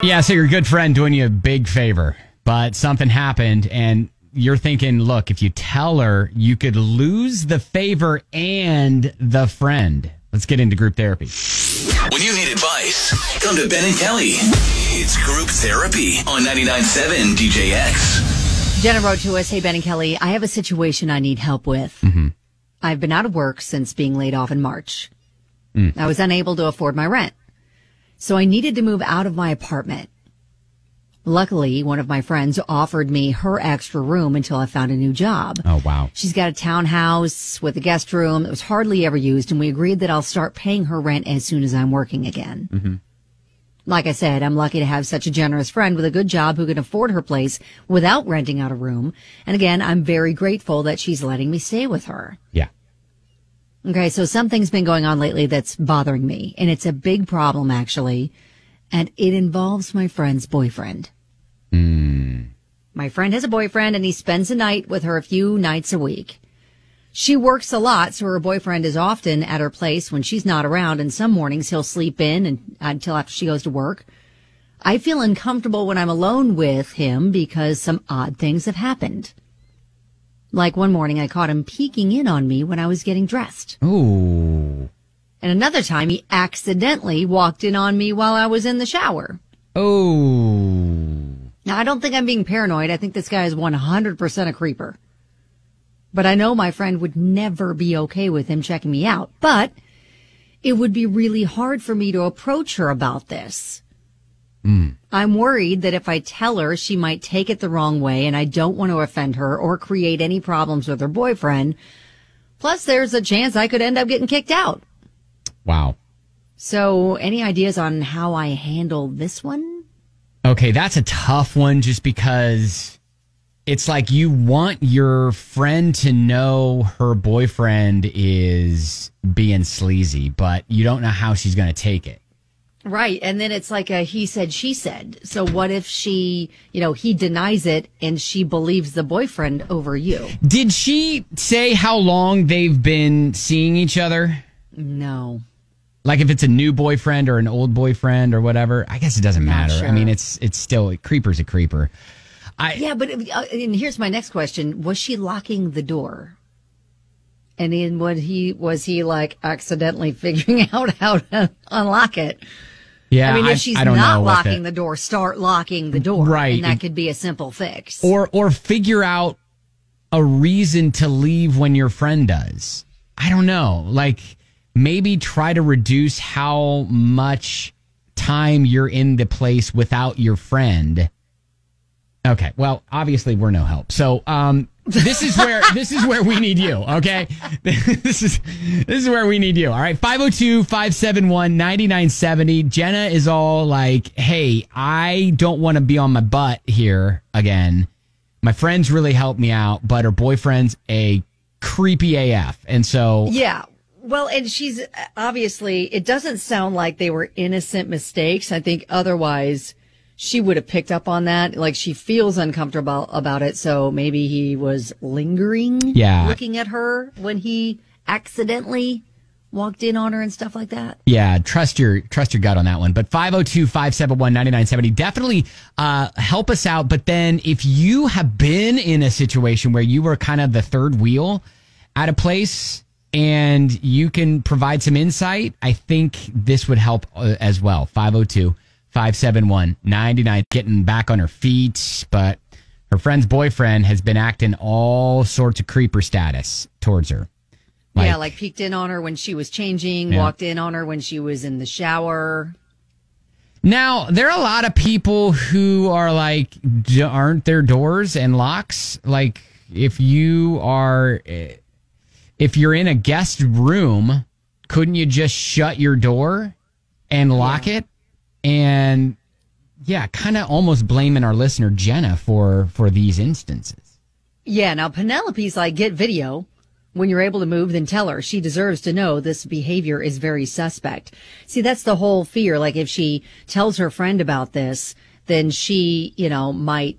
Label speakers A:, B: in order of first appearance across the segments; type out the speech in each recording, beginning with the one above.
A: Yeah, so your good friend doing you a big favor, but something happened and you're thinking, look, if you tell her, you could lose the favor and the friend. Let's get into group therapy.
B: When you need advice, come to Ben and Kelly. It's group therapy on 99.7 DJX.
C: Jenna wrote to us, hey, Ben and Kelly, I have a situation I need help with.
A: Mm-hmm.
C: I've been out of work since being laid off in March. I was unable to afford my rent. So I needed to move out of my apartment. Luckily, one of my friends offered me her extra room until I found a new job.
A: Oh, wow.
C: She's got a townhouse with a guest room that was hardly ever used, and we agreed that I'll start paying her rent as soon as I'm working again.
A: Mm-hmm.
C: Like I said, I'm lucky to have such a generous friend with a good job who can afford her place without renting out a room. And again, I'm very grateful that she's letting me stay with her.
A: Yeah.
C: Okay, so something's been going on lately that's bothering me, and it's a big problem, actually, and it involves my friend's boyfriend. My friend has a boyfriend, and he spends the night with her a few nights a week. She works a lot, so her boyfriend is often at her place when she's not around, and some mornings he'll sleep in until after she goes to work. I feel uncomfortable when I'm alone with him because some odd things have happened. Like one morning, I caught him peeking in on me when I was getting dressed.
A: Ooh.
C: And another time, he accidentally walked in on me while I was in the shower.
A: Oh.
C: Now, I don't think I'm being paranoid. I think this guy is 100% a creeper. But I know my friend would never be okay with him checking me out. But it would be really hard for me to approach her about this. I'm worried that if I tell her, she might take it the wrong way, and I don't want to offend her or create any problems with her boyfriend. Plus, there's a chance I could end up getting kicked out.
A: Wow.
C: So, any ideas on how I handle this one?
A: Okay, that's a tough one just because it's like you want your friend to know her boyfriend is being sleazy, but you don't know how she's going to take it.
C: Right. And then it's like a he said, she said. So what if she, he denies it and she believes the boyfriend over you?
A: Did she say how long they've been seeing each other?
C: No.
A: Like if it's a new boyfriend or an old boyfriend or whatever? I guess it doesn't matter.
C: Sure.
A: I mean, it's still, a creeper's a creeper.
C: Yeah, but and here's my next question. Was she locking the door? And then was he like accidentally figuring out how to unlock it?
A: Yeah,
C: I mean, if she's
A: I don't
C: not
A: know
C: locking the door, start locking the door.
A: Right.
C: And that could be a simple fix.
A: Or figure out a reason to leave when your friend does. I don't know. Like maybe try to reduce how much time you're in the place without your friend. Okay. Well, obviously we're no help. So, this is where we need you, okay? This is where we need you. All right, 502-571-9970. Jenna is all like, "Hey, I don't want to be on my butt here again. My friends really helped me out, but her boyfriend's a creepy AF." And so
C: yeah. Well, and she's obviously, it doesn't sound like they were innocent mistakes. I think otherwise she would have picked up on that. Like she feels uncomfortable about it. So maybe he was lingering, looking at her when he accidentally walked in on her and stuff like that.
A: Yeah. Trust your gut on that one. But 502-571-9970, definitely, help us out. But then if you have been in a situation where you were kind of the third wheel at a place and you can provide some insight, I think this would help as well. 502-571-99, getting back on her feet, but her friend's boyfriend has been acting all sorts of creeper status towards her.
C: Like peeked in on her when she was changing, walked in on her when she was in the shower.
A: Now, there are a lot of people who are like, aren't there doors and locks? Like, if you're in a guest room, couldn't you just shut your door and lock it? And kind of almost blaming our listener Jenna for these instances.
C: Yeah, now Penelope's like, get video. When you're able to move, then tell her. She deserves to know this behavior is very suspect. See, that's the whole fear. Like if she tells her friend about this, then she, might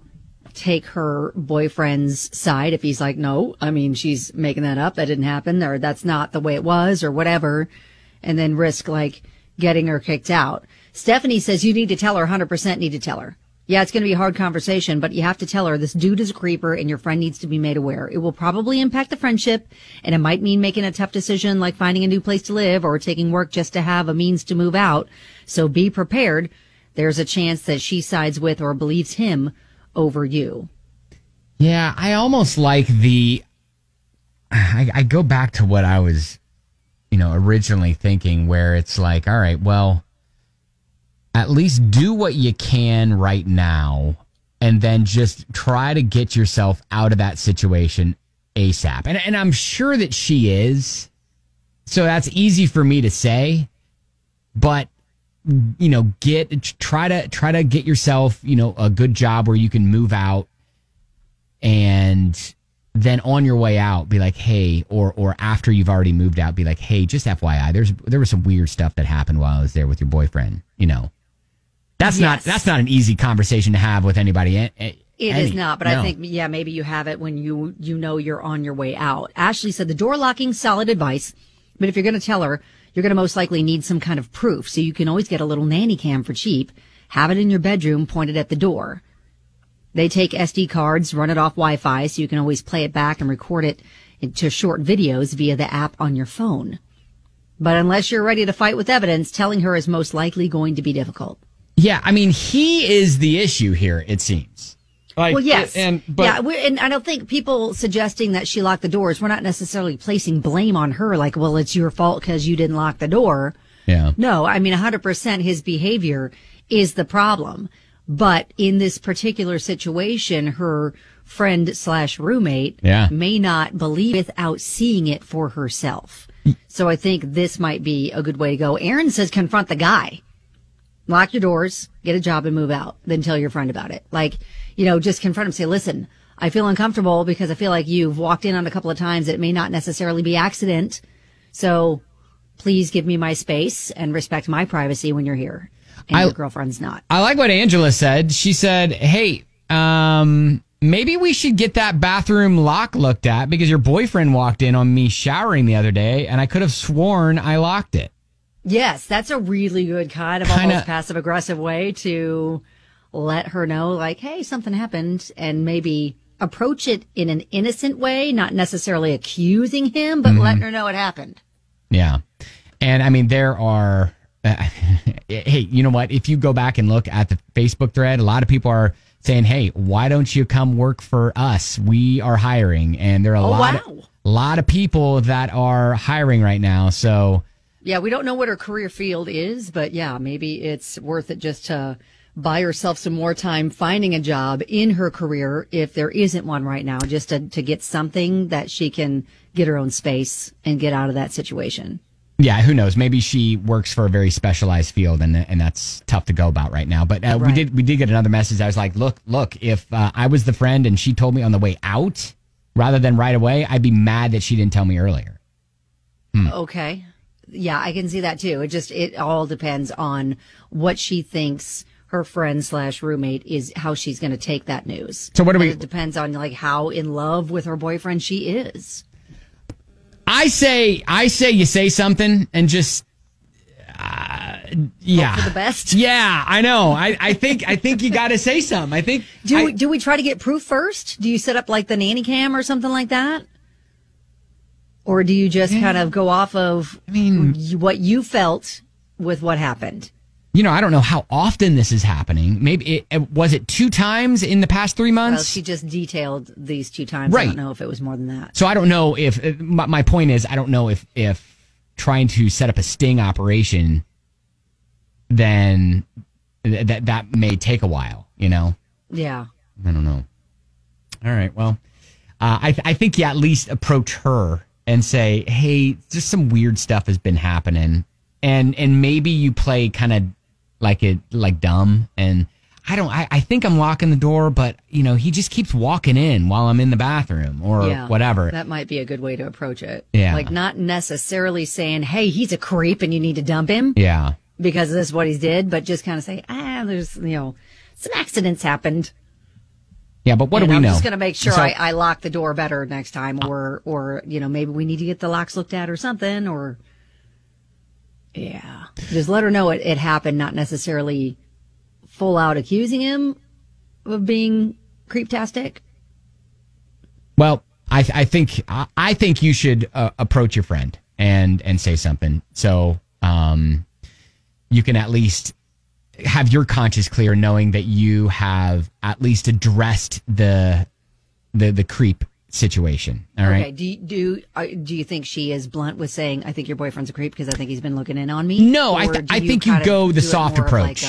C: take her boyfriend's side if he's like, no, I mean, she's making that up. That didn't happen, or that's not the way it was, or whatever. And then risk like getting her kicked out. Stephanie says you need to tell her, 100% need to tell her. Yeah, it's going to be a hard conversation, but you have to tell her this dude is a creeper and your friend needs to be made aware. It will probably impact the friendship, and it might mean making a tough decision like finding a new place to live or taking work just to have a means to move out. So be prepared. There's a chance that she sides with or believes him over you.
A: Yeah, I almost like I go back to what I was, originally thinking, where it's like, all right, well, at least do what you can right now and then just try to get yourself out of that situation ASAP. And I'm sure that she is. So that's easy for me to say, but try to get yourself, a good job where you can move out, and then on your way out, be like, hey, or after you've already moved out, be like, hey, just FYI, there was some weird stuff that happened while I was there with your boyfriend, That's not an easy conversation to have with anybody. It
C: is not, but no. I think, maybe you have it when you're on your way out. Ashley said the door locking, solid advice, but if you're going to tell her, you're going to most likely need some kind of proof. So you can always get a little nanny cam for cheap, have it in your bedroom, pointed at the door. They take SD cards, run it off Wi-Fi, so you can always play it back and record it into short videos via the app on your phone. But unless you're ready to fight with evidence, telling her is most likely going to be difficult.
A: Yeah, I mean, he is the issue here, it seems.
C: Well, yes. And I don't think people suggesting that she locked the doors, we're not necessarily placing blame on her, like, well, it's your fault because you didn't lock the door.
A: Yeah.
C: No, I mean, 100% his behavior is the problem. But in this particular situation, her friend/roommate may not believe without seeing it for herself. So I think this might be a good way to go. Aaron says confront the guy. Lock your doors, get a job and move out. Then tell your friend about it. Like, just confront him. Say, listen, I feel uncomfortable because I feel like you've walked in on a couple of times. It may not necessarily be accident. So please give me my space and respect my privacy when you're here. And your girlfriend's not. I
A: like what Angela said. She said, hey, maybe we should get that bathroom lock looked at because your boyfriend walked in on me showering the other day and I could have sworn I locked it.
C: Yes, that's a really good kind of almost passive-aggressive way to let her know, like, hey, something happened, and maybe approach it in an innocent way, not necessarily accusing him, but letting her know it happened.
A: Yeah. And, I mean, there are... hey, you know what? If you go back and look at the Facebook thread, a lot of people are saying, hey, why don't you come work for us? We are hiring. And there are a lot of people that are hiring right now. So...
C: yeah, we don't know what her career field is, but maybe it's worth it just to buy herself some more time finding a job in her career if there isn't one right now, just to get something that she can get her own space and get out of that situation.
A: Yeah, who knows? Maybe she works for a very specialized field, and that's tough to go about right now. But we did get another message. I was like, look, if I was the friend and she told me on the way out rather than right away, I'd be mad that she didn't tell me earlier.
C: Okay. Yeah, I can see that too. It all depends on what she thinks her friend/roommate is, how she's going to take that news.
A: So
C: it depends on like how in love with her boyfriend she is.
A: I say you say something and just
C: hope for the best.
A: Yeah, I know. I think you got to say something. I think
C: do we try to get proof first? Do you set up like the nanny cam or something like that? Or do you just kind of go off of what you felt with what happened?
A: I don't know how often this is happening. Maybe was it 2 times in the past 3 months?
C: Well, she just detailed these 2 times.
A: Right.
C: I don't know if it was more than that.
A: So I don't know if my point is I don't know if trying to set up a sting operation, then that may take a while.
C: Yeah.
A: I don't know. All right. Well, I think you at least approach her and say, hey, just some weird stuff has been happening. And maybe you play kind of like dumb. And I think I'm locking the door, but he just keeps walking in while I'm in the bathroom or whatever.
C: That might be a good way to approach it.
A: Yeah.
C: Like not necessarily saying, hey, he's a creep and you need to dump him.
A: Yeah.
C: Because this is what he did, but just kind of say, there's, some accidents happened.
A: Yeah, but what do we know?
C: I'm just going to make sure I lock the door better next time, or maybe we need to get the locks looked at or something, or Yeah. Just let her know it happened, not necessarily full out accusing him of being creeptastic.
A: Well, I think you should approach your friend and say something. So you can at least have your conscience clear, knowing that you have at least addressed the creep situation. All right.
C: Okay. Do you think she is blunt with saying, "I think your boyfriend's a creep because I think he's been looking in on me"?
A: No, I think you go the soft approach.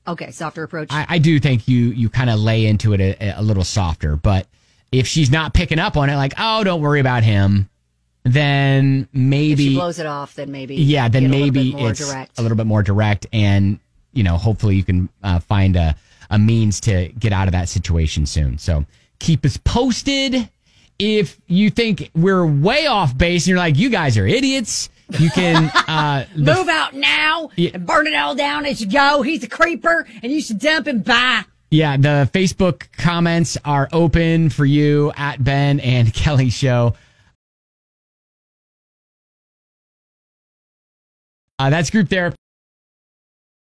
C: Okay, softer approach.
A: I do think you kind of lay into it a little softer, but if she's not picking up on it, like, oh, don't worry about him, then maybe
C: if she blows it off, then maybe
A: maybe it's a little bit more direct, and hopefully you can find a means to get out of that situation soon. So keep us posted. If you think we're way off base and you're like, you guys are idiots, you can
C: move out now and burn it all down as you go. He's a creeper and you should dump him. Bye.
A: Yeah, the Facebook comments are open for you at Ben and Kelly Show. That's group therapy.